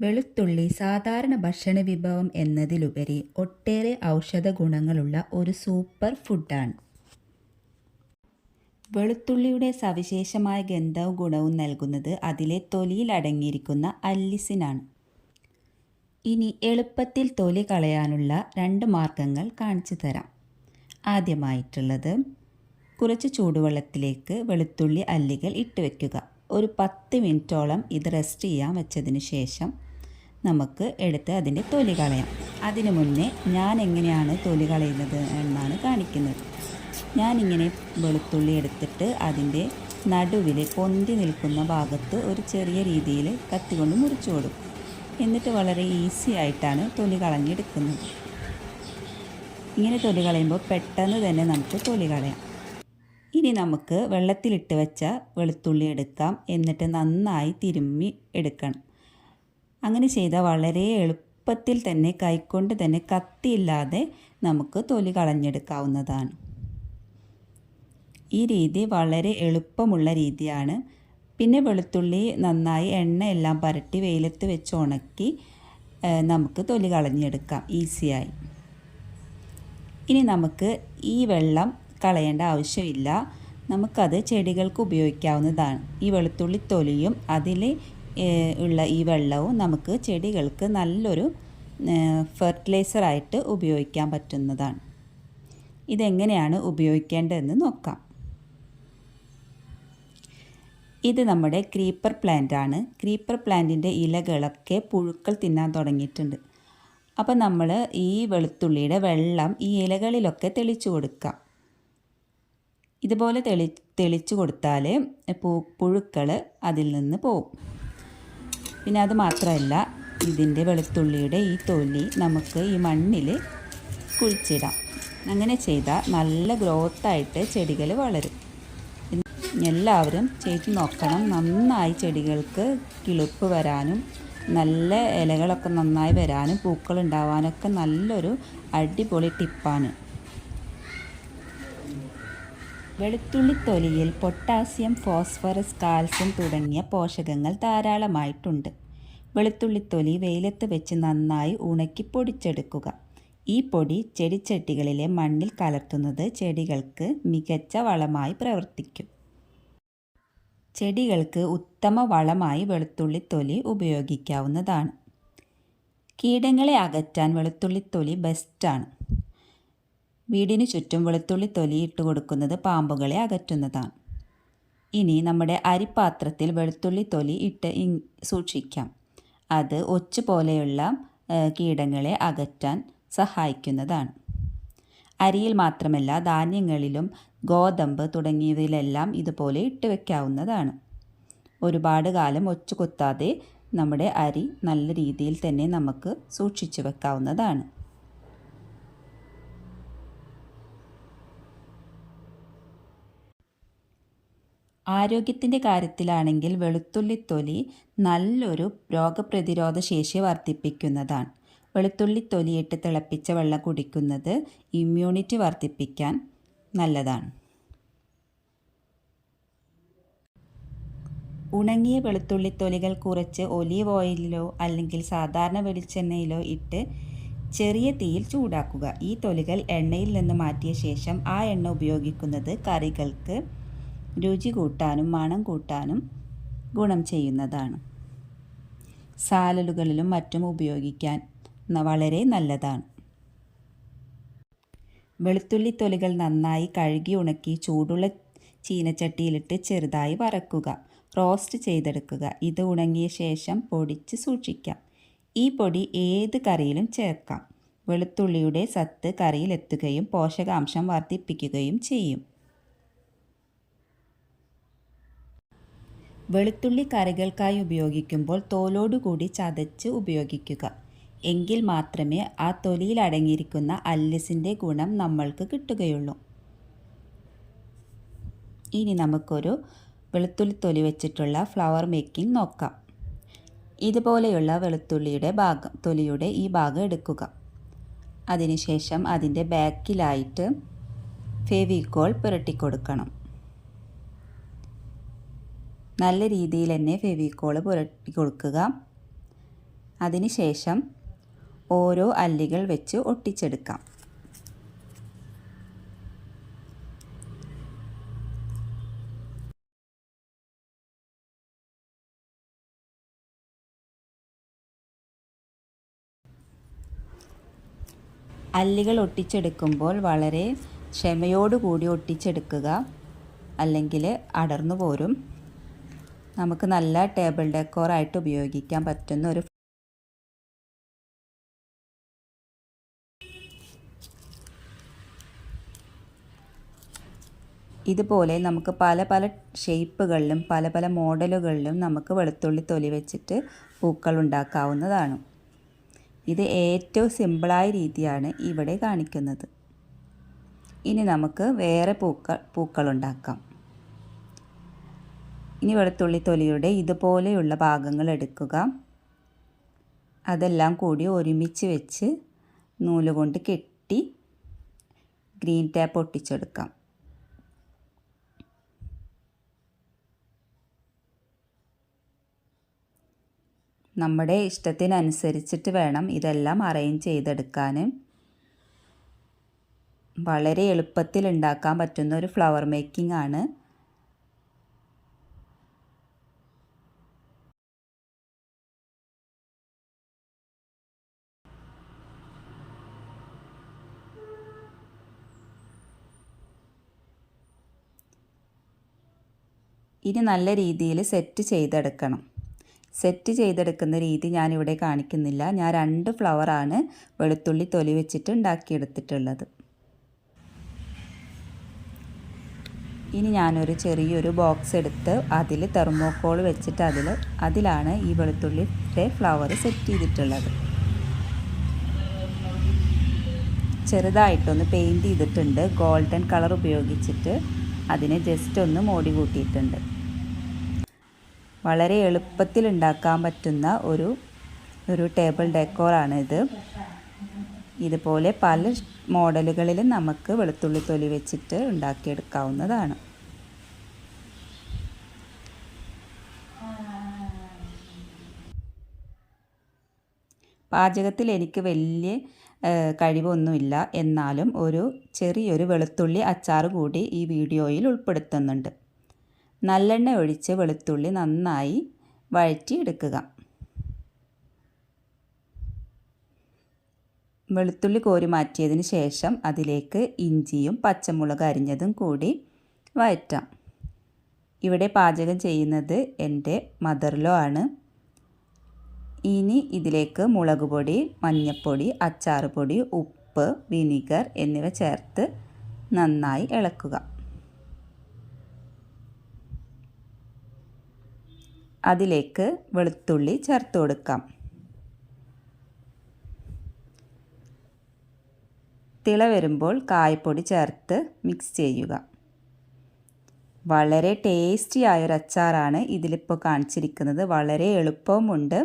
വെളുത്തുള്ളി സാധാരണ ഭക്ഷണ വിഭവം എന്നതിലുപരി ഒട്ടേറെ ഔഷധ ഗുണങ്ങളുള്ള ഒരു സൂപ്പർ ഫുഡാണ്. വെളുത്തുള്ളിയുടെ സവിശേഷമായ ഗന്ധവും ഗുണവും നൽകുന്നത് അതിലെ തൊലിയിൽ അടങ്ങിയിരിക്കുന്ന അല്ലിസിനാണ്. ഇനി എളുപ്പത്തിൽ തൊലി കളയാനുള്ള 2 മാർഗങ്ങൾ കാണിച്ചു തരാം. ആദ്യമായിട്ടുള്ളത്, കുറച്ച് ചൂടുവെള്ളത്തിലേക്ക് വെളുത്തുള്ളി അല്ലികൾ ഇട്ട് വയ്ക്കുക. ഒരു 10 മിനിറ്റോളം ഇത് റെസ്റ്റ് ചെയ്യാൻ വെച്ചതിന് ശേഷം നമുക്ക് എടുത്ത് അതിൻ്റെ തൊലി കളയാം. അതിനു മുന്നേ ഞാൻ എങ്ങനെയാണ് തൊലി കളയുന്നത് എന്നാണ് കാണിക്കുന്നത്. ഞാനിങ്ങനെ വെളുത്തുള്ളി എടുത്തിട്ട് അതിൻ്റെ നടുവിൽ പൊന്തി നിൽക്കുന്ന ഭാഗത്ത് ഒരു ചെറിയ രീതിയിൽ കത്തി കൊണ്ട് മുറിച്ചു കൊടുക്കും. എന്നിട്ട് വളരെ ഈസി ആയിട്ടാണ് തൊലി കളഞ്ഞെടുക്കുന്നത്. ഇങ്ങനെ തൊലി കളയുമ്പോൾ പെട്ടെന്ന് തന്നെ നമുക്ക് തൊലി കളയാം. ഇനി നമുക്ക് വെള്ളത്തിലിട്ട് വെച്ച വെളുത്തുള്ളി എടുക്കാം. എന്നിട്ട് നന്നായി തിരുമ്മി എടുക്കണം. അങ്ങനെ ചെയ്താൽ വളരെ എളുപ്പത്തിൽ തന്നെ കൈകൊണ്ട് തന്നെ കത്തിയില്ലാതെ നമുക്ക് തൊലി കളഞ്ഞെടുക്കാവുന്നതാണ്. ഈ രീതി വളരെ എളുപ്പമുള്ള രീതിയാണ്. പിന്നെ വെളുത്തുള്ളി നന്നായി എണ്ണയെല്ലാം പുരട്ടി വെയിലത്ത് വെച്ച് ഉണക്കി നമുക്ക് തൊലി കളഞ്ഞെടുക്കാം ഈസിയായി. ഇനി നമുക്ക് ഈ വെള്ളം കളയേണ്ട ആവശ്യമില്ല. നമുക്കത് ചെടികൾക്ക് ഉപയോഗിക്കാവുന്നതാണ്. ഈ വെളുത്തുള്ളി തൊലിയും അതിൽ ഉള്ള ഈ വെള്ളവും നമുക്ക് ചെടികൾക്ക് നല്ലൊരു ഫെർട്ടിലൈസറായിട്ട് ഉപയോഗിക്കാൻ പറ്റുന്നതാണ്. ഇതെങ്ങനെയാണ് ഉപയോഗിക്കേണ്ടതെന്ന് നോക്കാം. ഇത് നമ്മുടെ ക്രീപ്പർ പ്ലാന്റ് ആണ്. ക്രീപ്പർ പ്ലാന്റിൻ്റെ ഇലകളൊക്കെ പുഴുക്കൾ തിന്നാൻ തുടങ്ങിയിട്ടുണ്ട്. അപ്പോൾ നമ്മൾ ഈ വെളുത്തുള്ളിയുടെ വെള്ളം ഈ ഇലകളിലൊക്കെ തെളിച്ചു കൊടുക്കാം. ഇതുപോലെ തെളിച്ചു കൊടുത്താൽ പുഴുക്കൾ അതിൽ നിന്ന് പോവും. പിന്നെ അത് മാത്രമല്ല, ഇതിൻ്റെ വെളുത്തുള്ളിയുടെ ഈ തൊലി നമുക്ക് ഈ മണ്ണിൽ കുഴിച്ചിടാം. അങ്ങനെ ചെയ്താൽ നല്ല ഗ്രോത്തായിട്ട് ചെടികൾ വളരും. എല്ലാവരും ചെയ്ത് നോക്കണം. നന്നായി ചെടികൾക്ക് കിളിർപ്പ് വരാനും നല്ല ഇലകളൊക്കെ നന്നായി വരാനും പൂക്കൾ ഉണ്ടാവാനൊക്കെ നല്ലൊരു അടിപൊളി ടിപ്പാണ്. വെളുത്തുള്ളി തൊലിയിൽ പൊട്ടാസ്യം, ഫോസ്ഫറസ്, കാൽസ്യം തുടങ്ങിയ പോഷകങ്ങൾ ധാരാളമായിട്ടുണ്ട്. വെളുത്തുള്ളിത്തൊലി വെയിലത്ത് വെച്ച് നന്നായി ഉണക്കി പൊടിച്ചെടുക്കുക. ഈ പൊടി ചെടിച്ചട്ടികളിലെ മണ്ണിൽ കലർത്തുന്നത് ചെടികൾക്ക് മികച്ച വളമായി പ്രവർത്തിക്കും. ചെടികൾക്ക് ഉത്തമ വളമായി വെളുത്തുള്ളിത്തൊലി ഉപയോഗിക്കാവുന്നതാണ്. കീടങ്ങളെ അകറ്റാൻ വെളുത്തുള്ളിത്തൊലി ബെസ്റ്റാണ്. വീടിന് ചുറ്റും വെളുത്തുള്ളിത്തൊലി ഇട്ട് കൊടുക്കുന്നത് പാമ്പുകളെ അകറ്റുന്നതാണ്. ഇനി നമ്മുടെ അരിപ്പാത്രത്തിൽ വെളുത്തുള്ളിത്തൊലി ഇട്ട് സൂക്ഷിക്കാം. അത് ഒച്ച് പോലെയുള്ള കീടങ്ങളെ അകറ്റാൻ സഹായിക്കുന്നതാണ്. അരിയിൽ മാത്രമല്ല, ധാന്യങ്ങളിലും ഗോതമ്പ് തുടങ്ങിയവയിലെല്ലാം ഇതുപോലെ ഇട്ട് വയ്ക്കാവുന്നതാണ്. ഒരുപാട് കാലം ഒച്ചു കൊത്താതെ നമ്മുടെ അരി നല്ല രീതിയിൽ തന്നെ നമുക്ക് സൂക്ഷിച്ചു വെക്കാവുന്നതാണ്. ആരോഗ്യത്തിൻ്റെ കാര്യത്തിലാണെങ്കിൽ വെളുത്തുള്ളിത്തൊലി നല്ലൊരു രോഗപ്രതിരോധ ശേഷി വർദ്ധിപ്പിക്കുന്നതാണ്. വെളുത്തുള്ളിത്തൊലിയിട്ട് തിളപ്പിച്ച വെള്ളം കുടിക്കുന്നത് ഇമ്മ്യൂണിറ്റി വർദ്ധിപ്പിക്കാൻ നല്ലതാണ്. ഉണങ്ങിയ വെളുത്തുള്ളിത്തൊലികൾ കുറച്ച് ഒലീവ് ഓയിലിലോ അല്ലെങ്കിൽ സാധാരണ വെളിച്ചെണ്ണയിലോ ഇട്ട് ചെറിയ തീയിൽ ചൂടാക്കുക. ഈ തൊലികൾ എണ്ണയിൽ നിന്ന് മാറ്റിയ ശേഷം ആ എണ്ണ ഉപയോഗിക്കുന്നത് കറികൾക്ക് രുചി കൂട്ടാനും മണം കൂട്ടാനും ഗുണം ചെയ്യുന്നതാണ്. സാലഡുകളിലും മറ്റും ഉപയോഗിക്കാൻ വളരെ നല്ലതാണ്. വെളുത്തുള്ളിത്തൊലികൾ നന്നായി കഴുകി ഉണക്കി ചൂടുള്ള ചീനച്ചട്ടിയിലിട്ട് ചെറുതായി വറക്കുക. റോസ്റ്റ് ചെയ്തെടുക്കുക. ഇത് ഉണങ്ങിയ ശേഷം പൊടിച്ച് സൂക്ഷിക്കാം. ഈ പൊടി ഏത് കറിയിലും ചേർക്കാം. വെളുത്തുള്ളിയുടെ സത്ത് കറിയിലെത്തുകയും പോഷകാംശം വർദ്ധിപ്പിക്കുകയും ചെയ്യും. വെളുത്തുള്ളി കറികൾക്കായി ഉപയോഗിക്കുമ്പോൾ തോലോടുകൂടി ചതച്ച് ഉപയോഗിക്കുക. എങ്കിൽ മാത്രമേ ആ തൊലിയിൽ അടങ്ങിയിരിക്കുന്ന അല്ലിസിൻ്റെ ഗുണം നമ്മൾക്ക് കിട്ടുകയുള്ളൂ. ഇനി നമുക്കൊരു വെളുത്തുള്ളി തൊലി വെച്ചിട്ടുള്ള ഫ്ലവർ മേക്കിംഗ് നോക്കാം. ഇതുപോലെയുള്ള തൊലിയുടെ ഈ ഭാഗം എടുക്കുക. അതിനുശേഷം അതിൻ്റെ ബാക്കിലായിട്ട് ഫെവിക്കോൾ പുരട്ടിക്കൊടുക്കണം. നല്ല രീതിയിൽ തന്നെ ഫെവിക്കോൾ പുരട്ടി കൊടുക്കുക. അതിനുശേഷം ഓരോ അല്ലികൾ വെച്ച് ഒട്ടിച്ചെടുക്കാം. അല്ലികൾ ഒട്ടിച്ചെടുക്കുമ്പോൾ വളരെ ക്ഷമയോടുകൂടി ഒട്ടിച്ചെടുക്കുക, അല്ലെങ്കിൽ അടർന്നു പോരും. നമുക്ക് നല്ല ടേബിൾ ഡെക്കോറായിട്ട് ഉപയോഗിക്കാൻ പറ്റുന്ന ഒരു ഇതുപോലെ നമുക്ക് പല പല ഷേപ്പുകളിലും പല പല മോഡലുകളിലും നമുക്ക് വെളുത്തുള്ളി തൊലി വെച്ചിട്ട് പൂക്കൾ ഉണ്ടാക്കാവുന്നതാണ്. ഇത് ഏറ്റവും സിമ്പിളായ രീതിയാണ് ഇവിടെ കാണിക്കുന്നത്. ഇനി നമുക്ക് വേറെ പൂക്കൾ ഉണ്ടാക്കാം. ഇനി വെളുത്തുള്ളി തൊലിയുടെ ഇതുപോലെയുള്ള ഭാഗങ്ങൾ എടുക്കുക. അതെല്ലാം കൂടി ഒരുമിച്ച് വെച്ച് നൂലുകൊണ്ട് കെട്ടി ഗ്രീൻ ടാപ്പ് ഒട്ടിച്ചെടുക്കാം. നമ്മുടെ ഇഷ്ടത്തിനനുസരിച്ചിട്ട് വേണം ഇതെല്ലാം അറേഞ്ച് ചെയ്തെടുക്കാൻ. വളരെ എളുപ്പത്തിൽ ഉണ്ടാക്കാൻ പറ്റുന്ന ഒരു ഫ്ലവർ മേക്കിംഗ് ആണ്. ഇനി നല്ല രീതിയിൽ സെറ്റ് ചെയ്തെടുക്കണം. സെറ്റ് ചെയ്തെടുക്കുന്ന രീതി ഞാനിവിടെ കാണിക്കുന്നില്ല. ഞാൻ 2 ഫ്ലവറാണ് വെളുത്തുള്ളി തൊലി വെച്ചിട്ട് ഉണ്ടാക്കിയെടുത്തിട്ടുള്ളത്. ഇനി ഞാനൊരു ചെറിയൊരു ബോക്സ് എടുത്ത് അതിൽ തെർമോക്കോൾ വെച്ചിട്ട് അതിലാണ് ഈ വെളുത്തുള്ളിയുടെ ഫ്ലവർ സെറ്റ് ചെയ്തിട്ടുള്ളത്. ചെറുതായിട്ടൊന്ന് പെയിൻറ്റ് ചെയ്തിട്ടുണ്ട്. ഗോൾഡൻ കളർ ഉപയോഗിച്ചിട്ട് അതിനെ ജസ്റ്റ് ഒന്ന് മോടി കൂട്ടിയിട്ടുണ്ട്. വളരെ എളുപ്പത്തിൽ ഉണ്ടാക്കാൻ പറ്റുന്ന ഒരു ടേബിൾ ഡെക്കോറാണിത്. ഇതുപോലെ പല മോഡലുകളിലും നമുക്ക് വെളുത്തുള്ളി തൊലി വെച്ചിട്ട് ഉണ്ടാക്കിയെടുക്കാവുന്നതാണ്. പാചകത്തിൽ എനിക്ക് വലിയ കഴിവൊന്നുമില്ല. എന്നാലും ചെറിയൊരു വെളുത്തുള്ളി അച്ചാർ കൂടി ഈ വീഡിയോയിൽ ഉൾപ്പെടുത്തുന്നുണ്ട്. നല്ലെണ്ണ ഒഴിച്ച് വെളുത്തുള്ളി നന്നായി വഴറ്റിയെടുക്കുക. വെളുത്തുള്ളി കോരി മാറ്റിയതിന് ശേഷം അതിലേക്ക് ഇഞ്ചിയും പച്ചമുളക് അരിഞ്ഞതും കൂടി വഴറ്റാം. ഇവിടെ പാചകം ചെയ്യുന്നത് എൻ്റെ മദർ-ഇൻ-ലോ ആണ്. ഇനി ഇതിലേക്ക് മുളക് പൊടി, മഞ്ഞൾപ്പൊടി, അച്ചാർ പൊടി, ഉപ്പ്, വിനീഗർ എന്നിവ ചേർത്ത് നന്നായി ഇളക്കുക. അതിലേക്ക് വെളുത്തുള്ളി ചേർത്ത് കൊടുക്കാം. തിള വരുമ്പോൾ കായപ്പൊടി ചേർത്ത് മിക്സ് ചെയ്യുക. വളരെ ടേസ്റ്റി ആയൊരു അച്ചാറാണ് ഇതിലിപ്പോൾ കാണിച്ചിരിക്കുന്നത്. വളരെ എളുപ്പവുമുണ്ട്.